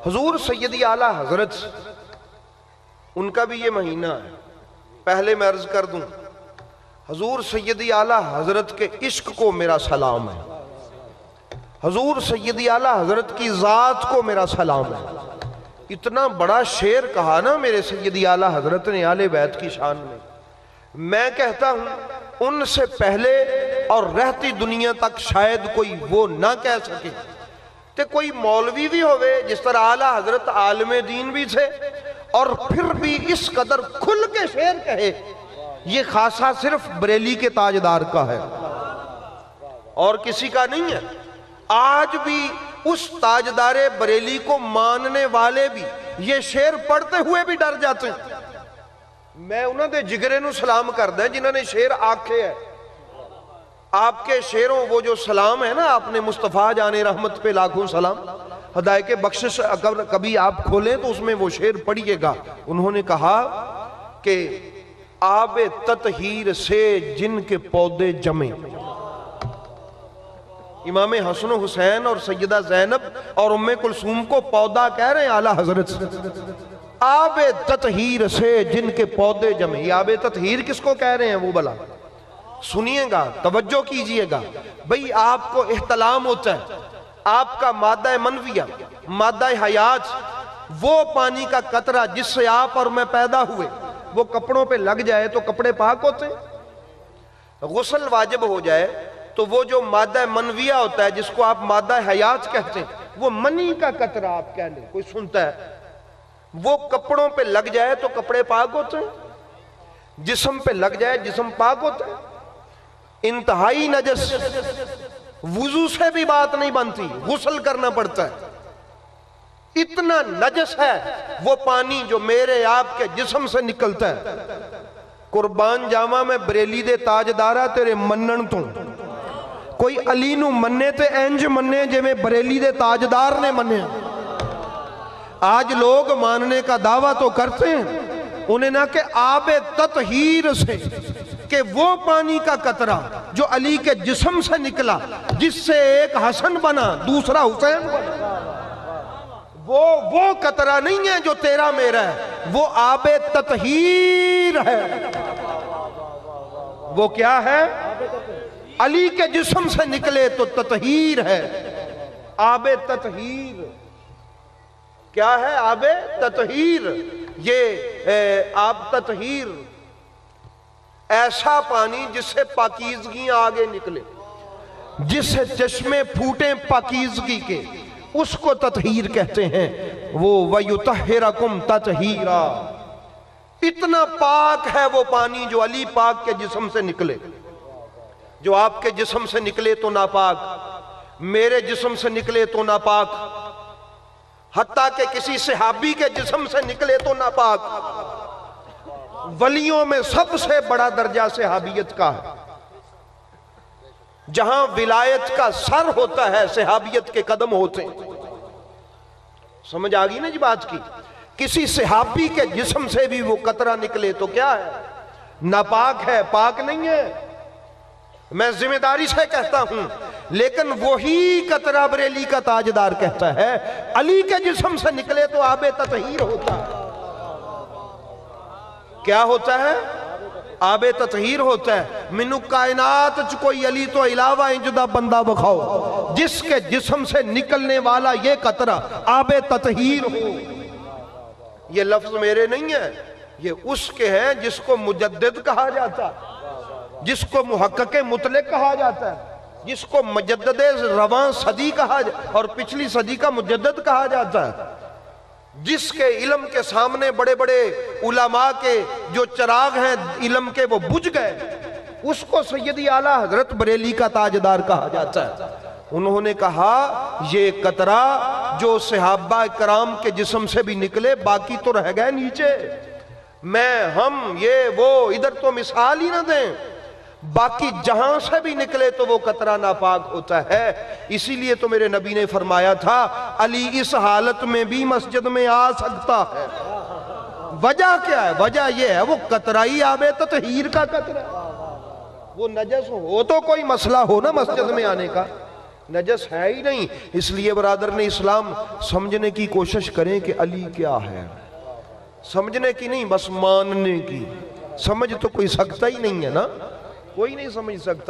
حضور سیدی اعلیٰ حضرت، ان کا بھی یہ مہینہ ہے۔ پہلے میں عرض کر دوں، حضور سیدی اعلیٰ حضرت کے عشق کو میرا سلام ہے، حضور سیدی اعلیٰ حضرت کی ذات کو میرا سلام ہے۔ اتنا بڑا شعر کہا نا میرے سیدی اعلیٰ حضرت نے اہل بیت کی شان میں، میں کہتا ہوں ان سے پہلے اور رہتی دنیا تک شاید کوئی وہ نہ کہہ سکے کہ کوئی مولوی بھی ہوئے جس طرح اعلیٰ حضرت عالم دین بھی تھے اور پھر بھی اس قدر کھل کے شعر کہے، یہ خاصہ صرف بریلی کے تاجدار کا ہے اور کسی کا نہیں ہے۔ آج بھی اس تاجدار بریلی کو ماننے والے بھی یہ شعر پڑھتے ہوئے بھی ڈر جاتے ہیں۔ میں انہوں نے جگرے نو سلام کردہ ہے جنہوں نے شعر آکھے ہے۔ آپ کے شعروں وہ جو سلام ہے نا، آپ نے مصطفیٰ جان رحمت پہ لاکھوں سلام، ہدایت بخشش اگر کبھی آپ کھولیں تو اس میں وہ شعر پڑھیے گا۔ انہوں نے کہا کہ آب تطہیر سے جن کے پودے جمیں، امام حسن و حسین اور سیدہ زینب اور ام کلثوم کو پودا کہہ رہے ہیں اعلیٰ حضرت۔ آب تطہیر سے جن کے پودے جمیں، یہ آب تطہیر کس کو کہہ رہے ہیں وہ بلا سنیے گا، توجہ کیجئے گا۔ بھئی آپ کو احتلام ہوتا ہے، آپ کا مادہ منویہ، مادہ حیات، وہ پانی کا قطرہ جس سے آپ اور میں پیدا ہوئے، وہ کپڑوں پہ لگ جائے تو کپڑے پاک ہوتے ہیں؟ غسل واجب ہو جائے تو وہ جو مادہ منویہ ہوتا ہے جس کو آپ مادہ حیات کہتے ہیں، وہ منی کا قطرہ آپ کہہ لیں، کوئی سنتا ہے، وہ کپڑوں پہ لگ جائے تو کپڑے پاک ہوتے ہیں، جسم پہ لگ جائے جسم پاک ہوتا ہے۔ انتہائی نجس، وضو سے بھی بات نہیں بنتی، غسل کرنا پڑتا ہے۔ اتنا نجس ہے وہ پانی جو میرے آپ کے جسم سے نکلتا ہے۔ قربان جاواں میں بریلی دے تاجدارہ تیرے منن تو کوئی علی نو مننے تے انج مننے جے میں بریلی دے تاجدار نے مننے۔ آج لوگ ماننے کا دعویٰ تو کرتے ہیں، انہیں نہ کہ آب تطہیر سے، کہ وہ پانی کا قطرہ جو علی کے جسم سے نکلا، جس سے ایک حسن بنا دوسرا حسین بنا، وہ قطرہ نہیں ہے جو تیرا میرا ہے، وہ آب تطہیر ہے۔ وہ کیا ہے؟ علی کے جسم سے نکلے تو تطہیر ہے۔ آب تطہیر کیا ہے؟ آب تطہیر، یہ آب تطہیر ایسا پانی جس سے پاکیزگیاں آگے نکلے، جس سے چشمے پھوٹیں پاکیزگی کے، اس کو تطہیر کہتے ہیں۔ وہ وَيُطَهِّرَكُمْ تَطْهِيرًا، اتنا پاک ہے وہ پانی جو علی پاک کے جسم سے نکلے۔ جو آپ کے جسم سے نکلے تو ناپاک، میرے جسم سے نکلے تو ناپاک، حتیٰ کہ کسی صحابی کے جسم سے نکلے تو ناپاک۔ ولیوں میں سب سے بڑا درجہ صحابیت کا ہے، جہاں ولایت کا سر ہوتا ہے صحابیت کے قدم ہوتے ہیں۔ سمجھ آگئی نا جی بات کی؟ کسی صحابی کے جسم سے بھی وہ قطرہ نکلے تو کیا ہے؟ ناپاک ہے، پاک نہیں ہے۔ میں ذمہ داری سے کہتا ہوں، لیکن وہی قطرہ بریلی کا تاجدار کہتا ہے علی کے جسم سے نکلے تو آب تطہیر ہوتا ہے۔ کیا ہوتا ہے؟ آب تطہیر ہوتا ہے۔ منو کائنات چ کوئی علی تو علاوہ انجدہ بندہ بکھاؤ جس کے جسم سے نکلنے والا یہ قطرہ آب تطہیر ہو۔ یہ لفظ میرے نہیں ہے، یہ اس کے ہیں جس کو مجدد کہا جاتا ہے، جس کو محقق مطلق کہا جاتا ہے، جس کو مجدد رواں صدی کہا جاتا ہے اور پچھلی صدی کا مجدد کہا جاتا ہے، جس کے علم کے سامنے بڑے بڑے علماء کے جو چراغ ہیں علم کے وہ بجھ گئے، اس کو سیدی اعلیٰ حضرت بریلی کا تاجدار کہا جاتا ہے۔ انہوں نے کہا یہ قطرہ جو صحابہ کرام کے جسم سے بھی نکلے، باقی تو رہ گئے نیچے، ہم یہ وہ ادھر تو مثال ہی نہ دیں، باقی جہاں سے بھی نکلے تو وہ قطرہ ناپاک ہوتا ہے۔ اسی لیے تو میرے نبی نے فرمایا تھا علی اس حالت میں بھی مسجد میں آ سکتا ہے۔ وجہ کیا ہے؟ وجہ یہ ہے وہ قطرہ ہی آب تطہیر کا قطرہ، وہ نجس ہو تو کوئی مسئلہ ہو نا مسجد میں آنے کا، نجس ہے ہی نہیں. اس لیے برادران اسلام سمجھنے کی کوشش کریں کہ علی کیا ہے. سمجھنے کی نہیں، بس ماننے کی. سمجھ تو کوئی سکتا ہی نہیں ہے نا، کوئی نہیں سمجھ سکتا.